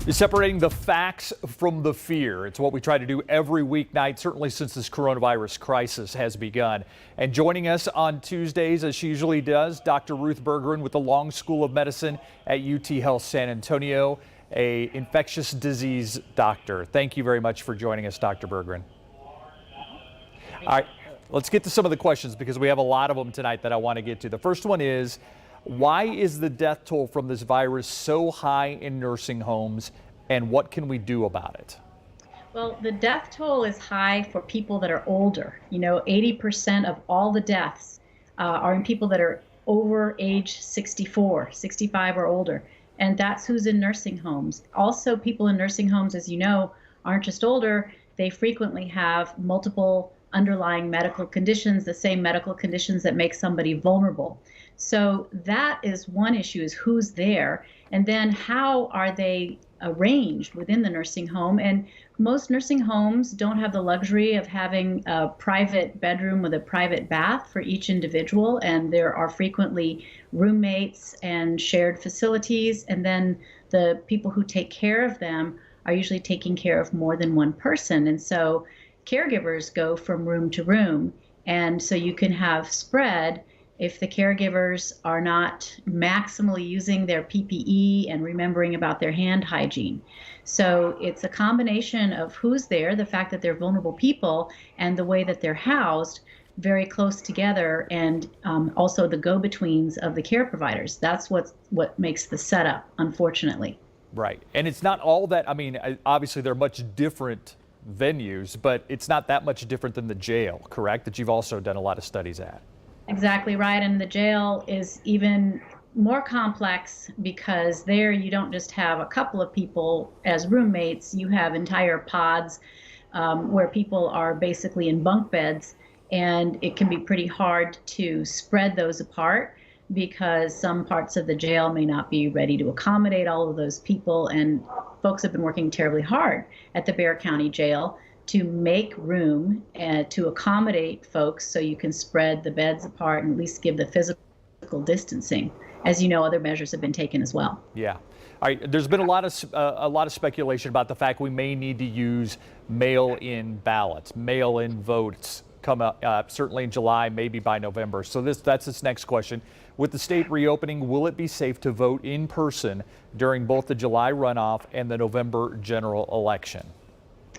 Separating the facts from the fear. It's what we try to do every weeknight, certainly since this coronavirus crisis has begun. And joining us on Tuesdays, as she usually does, Dr. Ruth Berggren with the Long School of Medicine at UT Health San Antonio, a infectious disease doctor. Thank you very much for joining us, Dr. Berggren. All right, let's get to some of the questions because we have a lot of them tonight that I want to get to. The first one is, why is the death toll from this virus so high in nursing homes, and what can we do about it? Well, the death toll is high for people that are older. 80% of all the deaths are in people that are over age 64, 65 or older, and that's who's in nursing homes. Also, people in nursing homes, as you know, aren't just older, they frequently have multiple underlying medical conditions, the same medical conditions that make somebody vulnerable. So that is one issue, is who's there, and then how are they arranged within the nursing home. And most nursing homes don't have the luxury of having a private bedroom with a private bath for each individual, and there are frequently roommates and shared facilities, and then the people who take care of them are usually taking care of more than one person, and so caregivers go from room to room, and so you can have spread if the caregivers are not maximally using their PPE and remembering about their hand hygiene. So it's a combination of who's there, the fact that they're vulnerable people, and the way that they're housed very close together, and also the go-betweens of the care providers. That's what makes the setup, unfortunately. Right, and it's not all that, obviously they're much different venues, but it's not that much different than the jail, correct? That you've also done a lot of studies at. Exactly right, and the jail is even more complex because there you don't just have a couple of people as roommates, you have entire pods where people are basically in bunk beds, and it can be pretty hard to spread those apart because some parts of the jail may not be ready to accommodate all of those people, and folks have been working terribly hard at the Bexar County Jail to make room to accommodate folks so you can spread the beds apart and at least give the physical distancing. As you know, other measures have been taken as well. Yeah. All right. There's been a lot of speculation about the fact we may need to use mail-in ballots, mail-in votes come up certainly in July, maybe by November. So that's this next question. With the state reopening, will it be safe to vote in person during both the July runoff and the November general election?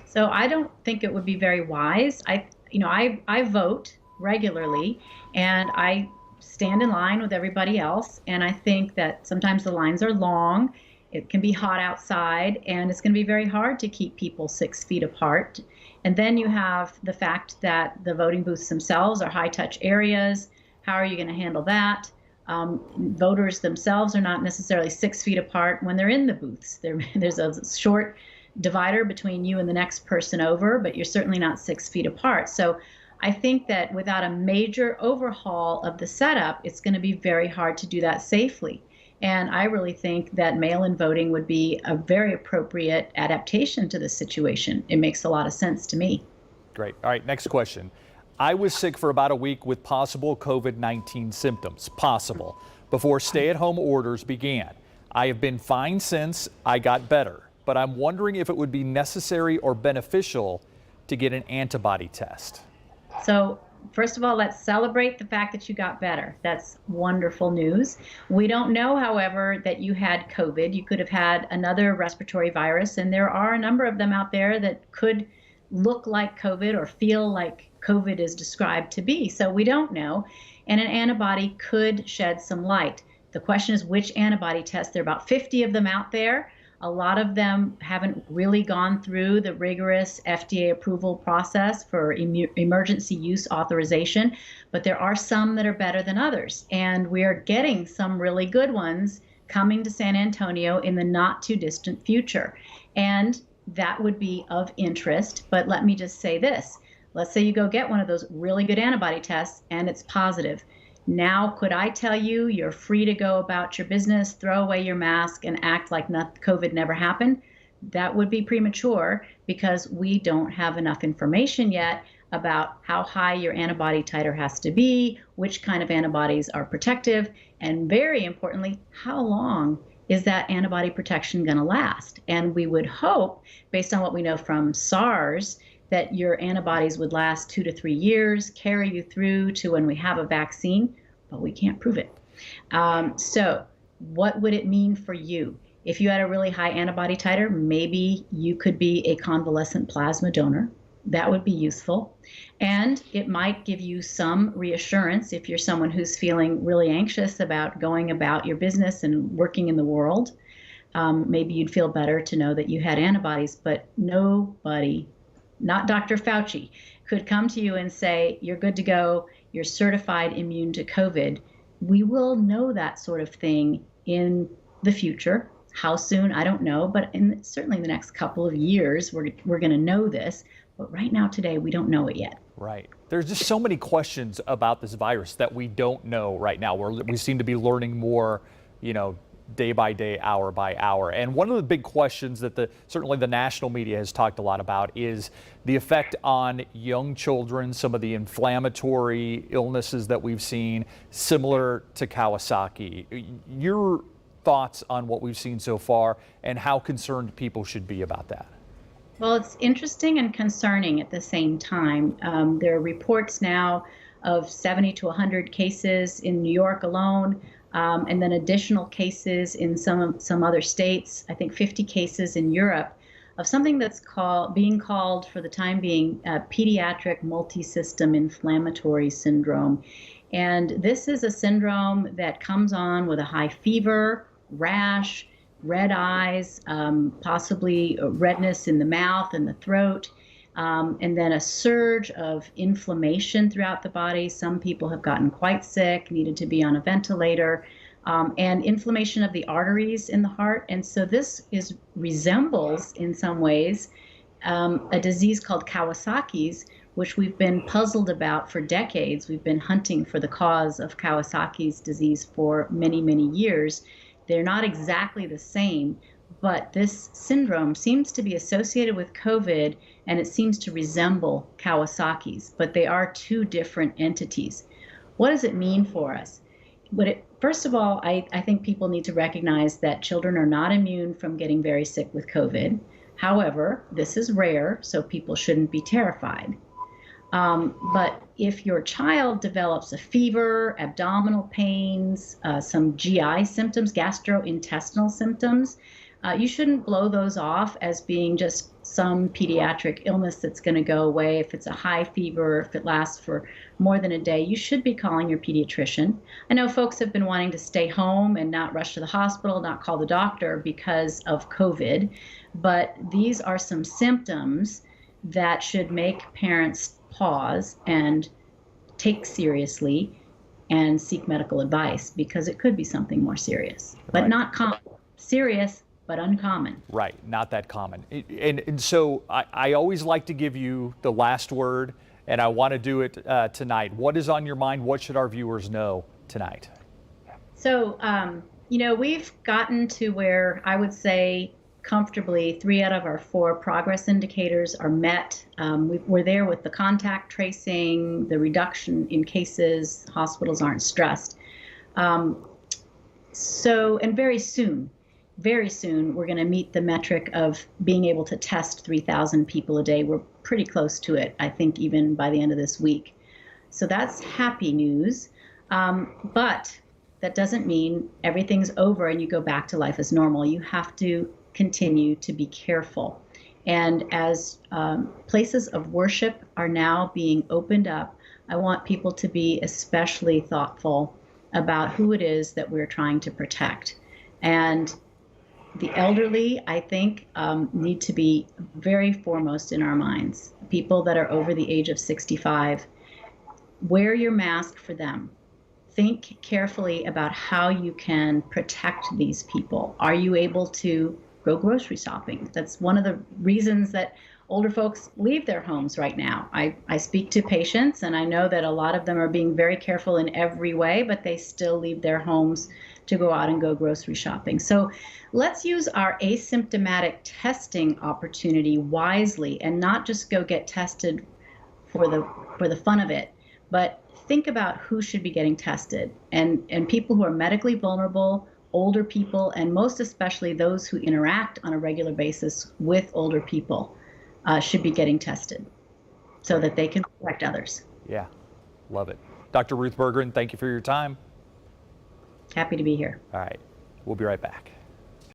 So I don't think it would be very wise. I vote regularly, and I stand in line with everybody else. And I think that sometimes the lines are long. It can be hot outside, and it's going to be very hard to keep people 6 feet apart. And then you have the fact that the voting booths themselves are high-touch areas. How are you going to handle that? Voters themselves are not necessarily 6 feet apart when they're in the booths. There's a short divider between you and the next person over, but you're certainly not 6 feet apart. So I think that without a major overhaul of the setup, it's going to be very hard to do that safely. And I really think that mail-in voting would be a very appropriate adaptation to this situation. It makes a lot of sense to me. Great. All right, next question. I was sick for about a week with possible COVID-19 symptoms, before stay-at-home orders began. I have been fine since I got better, but I'm wondering if it would be necessary or beneficial to get an antibody test. So first of all, let's celebrate the fact that you got better. That's wonderful news. We don't know, however, that you had COVID. You could have had another respiratory virus, and there are a number of them out there that could look like COVID or feel like COVID is described to be. So we don't know, and an antibody could shed some light. The question is which antibody test. There are about 50 of them out there. A lot of them haven't really gone through the rigorous FDA approval process for emergency use authorization, but there are some that are better than others. And we are getting some really good ones coming to San Antonio in the not too distant future. And that would be of interest. But let me just say this. Let's say you go get one of those really good antibody tests and it's positive. Now, could I tell you you're free to go about your business, throw away your mask, and act like COVID never happened? That would be premature because we don't have enough information yet about how high your antibody titer has to be, which kind of antibodies are protective, and very importantly, how long is that antibody protection going to last? And we would hope, based on what we know from SARS, that your antibodies would last 2 to 3 years, carry you through to when we have a vaccine, but we can't prove it. So what would it mean for you? If you had a really high antibody titer, maybe you could be a convalescent plasma donor. That would be useful. And it might give you some reassurance if you're someone who's feeling really anxious about going about your business and working in the world. Maybe you'd feel better to know that you had antibodies, but nobody, not Dr. Fauci, could come to you and say, you're good to go, you're certified immune to COVID. We will know that sort of thing in the future. How soon, I don't know, but certainly in the next couple of years, we're going to know this. But right now, today, we don't know it yet. Right. There's just so many questions about this virus that we don't know right now. We seem to be learning more, day by day, hour by hour. And one of the big questions that certainly the national media has talked a lot about is the effect on young children, some of the inflammatory illnesses that we've seen, similar to Kawasaki. Your thoughts on what we've seen so far and how concerned people should be about that? Well, it's interesting and concerning at the same time. There are reports now of 70 to 100 cases in New York alone, and then additional cases in some other states. I think 50 cases in Europe of something that's being called for the time being pediatric multisystem inflammatory syndrome. And this is a syndrome that comes on with a high fever, rash, red eyes, possibly redness in the mouth and the throat, and then a surge of inflammation throughout the body. Some people have gotten quite sick, needed to be on a ventilator, and inflammation of the arteries in the heart. And so this resembles, in some ways, a disease called Kawasaki's, which we've been puzzled about for decades. We've been hunting for the cause of Kawasaki's disease for many, many years. They're not exactly the same, but this syndrome seems to be associated with COVID, and it seems to resemble Kawasaki's, but they are two different entities. What does it mean for us? First of all, I think people need to recognize that children are not immune from getting very sick with COVID. However, this is rare, so people shouldn't be terrified. But if your child develops a fever, abdominal pains, some GI symptoms, gastrointestinal symptoms, you shouldn't blow those off as being just some pediatric illness that's going to go away. If it's a high fever, if it lasts for more than a day, you should be calling your pediatrician. I know folks have been wanting to stay home and not rush to the hospital, not call the doctor because of COVID, but these are some symptoms that should make parents pause and take seriously and seek medical advice, because it could be something more serious, but right. Not common. Serious, but uncommon. Right, not that common. And so I always like to give you the last word, and I want to do it tonight. What is on your mind? What should our viewers know tonight? So, we've gotten to where I would say comfortably 3 out of our 4 progress indicators are met. We're there with the contact tracing, the reduction in cases, hospitals aren't stressed. And very soon, we're going to meet the metric of being able to test 3,000 people a day. We're pretty close to it, I think, even by the end of this week. So that's happy news. But that doesn't mean everything's over and you go back to life as normal. You have to continue to be careful. And as places of worship are now being opened up, I want people to be especially thoughtful about who it is that we're trying to protect. And the elderly, I think, need to be very foremost in our minds. People that are over the age of 65, wear your mask for them. Think carefully about how you can protect these people. Are you able to go grocery shopping? That's one of the reasons that older folks leave their homes right now. I speak to patients, and I know that a lot of them are being very careful in every way, but they still leave their homes to go out and go grocery shopping. So let's use our asymptomatic testing opportunity wisely and not just go get tested for the fun of it, but think about who should be getting tested. And people who are medically vulnerable older people, and most especially those who interact on a regular basis with older people, should be getting tested so that they can protect others. Yeah, love it. Dr. Ruth Berggren, thank you for your time. Happy to be here. All right, we'll be right back.